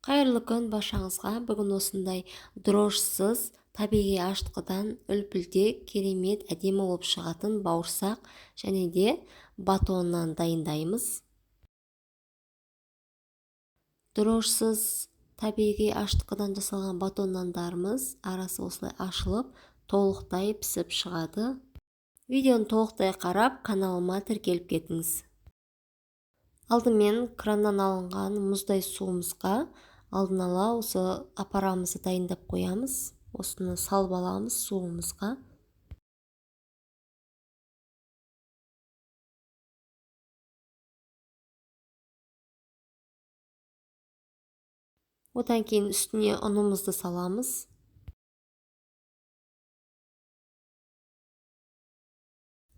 Қайырлы күн баршаңызға. Бүгін осындай дрожсыз табиғи ашытқыдан үлпілдек керемет әдемі болып шығатын бауырсақ және де батоннан дайындаймыз. Дрожсыз табиғи ашытқыдан жасалған батон нандарымыз арасы осылай ашылып, толықтай пісіп шығады. Видеоны толықтай қарап, каналыма тіркеліп кетіңіз. Алдымен краннан алынған мұздай суымызға алдын ала осы апарамызды дайындап қоямыз. Осыны салып аламыз суымызға. Одан кейін үстіне ұнымызды саламыз.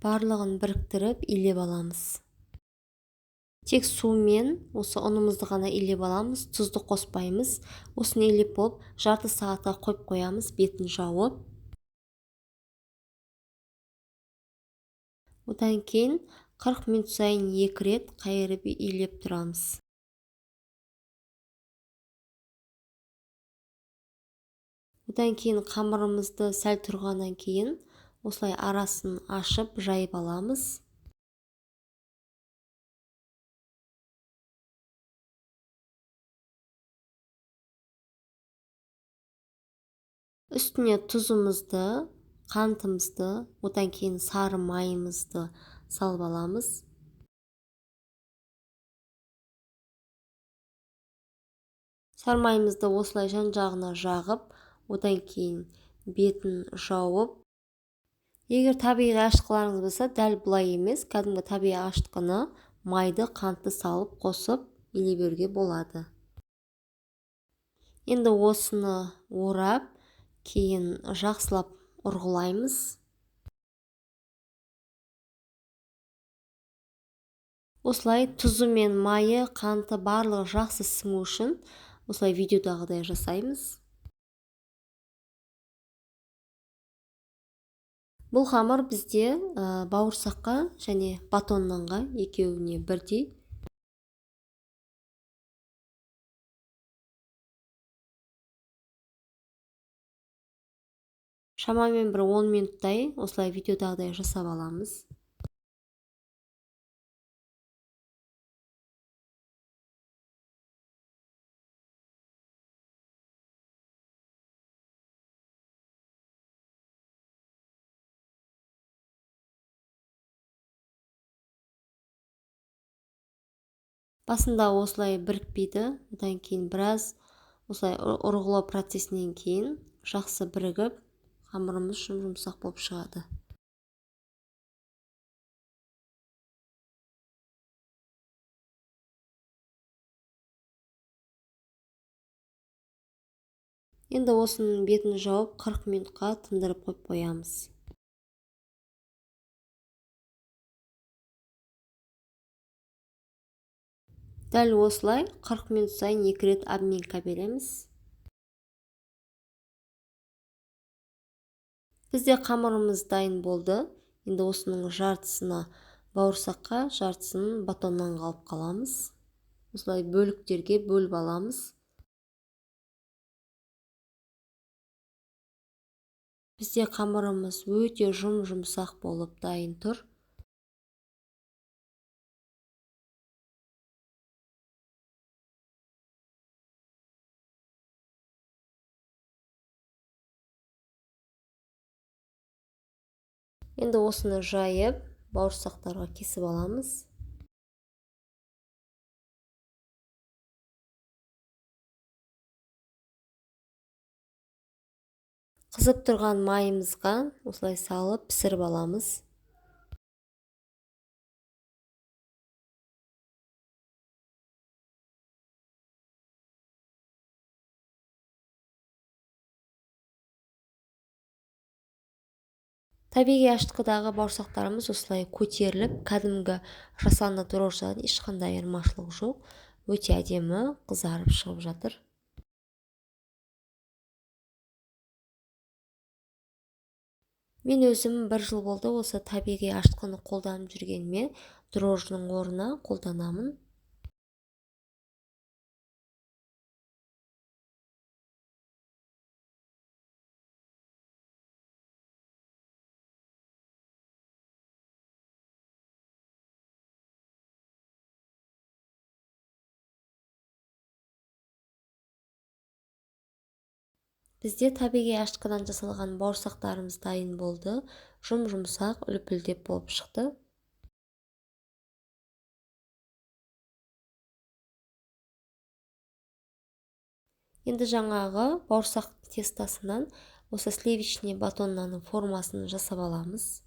Барлығын біріктіріп илеп аламыз. Тек сумен осы ұнымызды ғана илеп аламыз, тұзды қоспаймыз. Осыны илеп болып, жарты сағатқа қойып қоямыз, бетін жауып. Одан кейін 40 минут сайын 2 рет қайырып илеп тұрамыз. Одан кейін қамырымызды сәл тұрғаннан кейін осылай арасын ашып жайып аламыз. Үстіне тұзымызды, қантымызды, одан кейін сары майымызды салып аламыз. Сары майымызды осылай жан-жағына жағып, одан кейін бетін жауып. Егер табиғи ашытқыларыңыз болса, дәл бұлай емес, кәдімгі табиғи ашытқыны майды, қантты салып қосып илей беруге болады. Енді осыны орап, кейін жақсылап ұрғылаймыз. Осылай тұзы мен майы, қанты барлығы жақсы сіңу үшін осылай видеодағыдай жасаймыз. Бұл қамыр бізде бауырсаққа және батон нанға екеуіне бірдей. Шамамен бір 10 минуттай осылай видеодағыдай жасап аламыз. Басында осылай бірікпейді, одан кейін біраз осылай ұрғылау процесінен кейін жақсы бірігіп, қамырымыз жұмсақ болып шығады. Енді осының бетін жауып 40 минутқа тындырып қойып қоямыз. Дәл осылай 40 минут сайын 2 рет обменка береміз. Бізде қамырымыз дайын болды. Енді осының жартысына бауырсаққа, жартысын батоннан қалып қаламыз. Осылай бөліктерге бөліп аламыз. Бізде қамырымыз өте жұмсақ болып дайын тұр. Енді осыны жайып, бауырсақтарға кесіп аламыз. Қызып тұрған майымызға осылай салып пісіріп аламыз. Табиғи ашытқыдағы бауырсақтарымыз осылай көтеріліп, кәдімгі жасанды дрожжыдан ешқандай айырмашылығы жоқ. Өте әдемі қызарып шығып жатыр. Мен өзім 1 жыл болды осы табиғи ашытқыны қолданып жүргеніме, дрожжының орнына қолданамын. Бізде табиғи ашытқыдан жасалған бауырсақтарымыз дайын болды. Жұмсақ, үлпілдеп болып шықты. Енді жаңағы бауырсақ тестасынан осы сливочный батоннаның формасын жасап аламыз.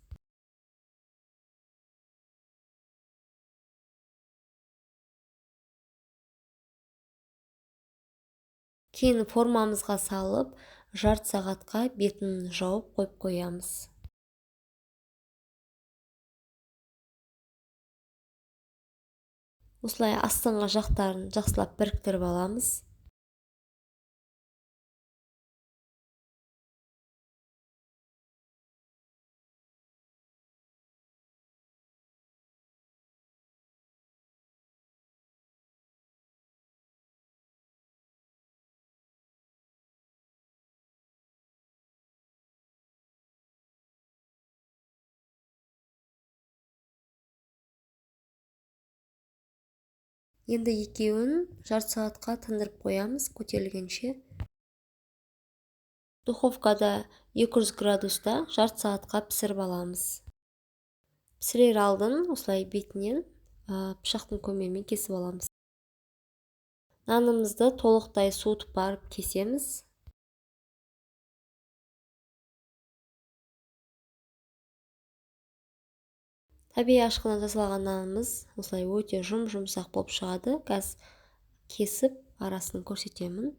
Кейін формамызға салып, жарты сағатқа бетін жауып қойып қоямыз. Осылай астыңғы жақтарын жақсылап біріктіріп аламыз. Енді екеуін жарты сағатқа тындырып қоямыз көтерілгенше. Духовкада 200 градуста жарты сағатқа пісіріп аламыз. Пісірер алдын осылай бетінен пышақтың көмегімен кесіп аламыз. Нанымызды толықтай суытып барып кесеміз. Табиғи ашытқыдан жасалған нанымыз осылай өте жұмсақ болып шығады. Қазір кесіп арасын көрсетемін.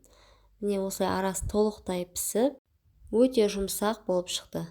Міне осылай арасы толықтай пісіп, өте жұмсақ болып шықты.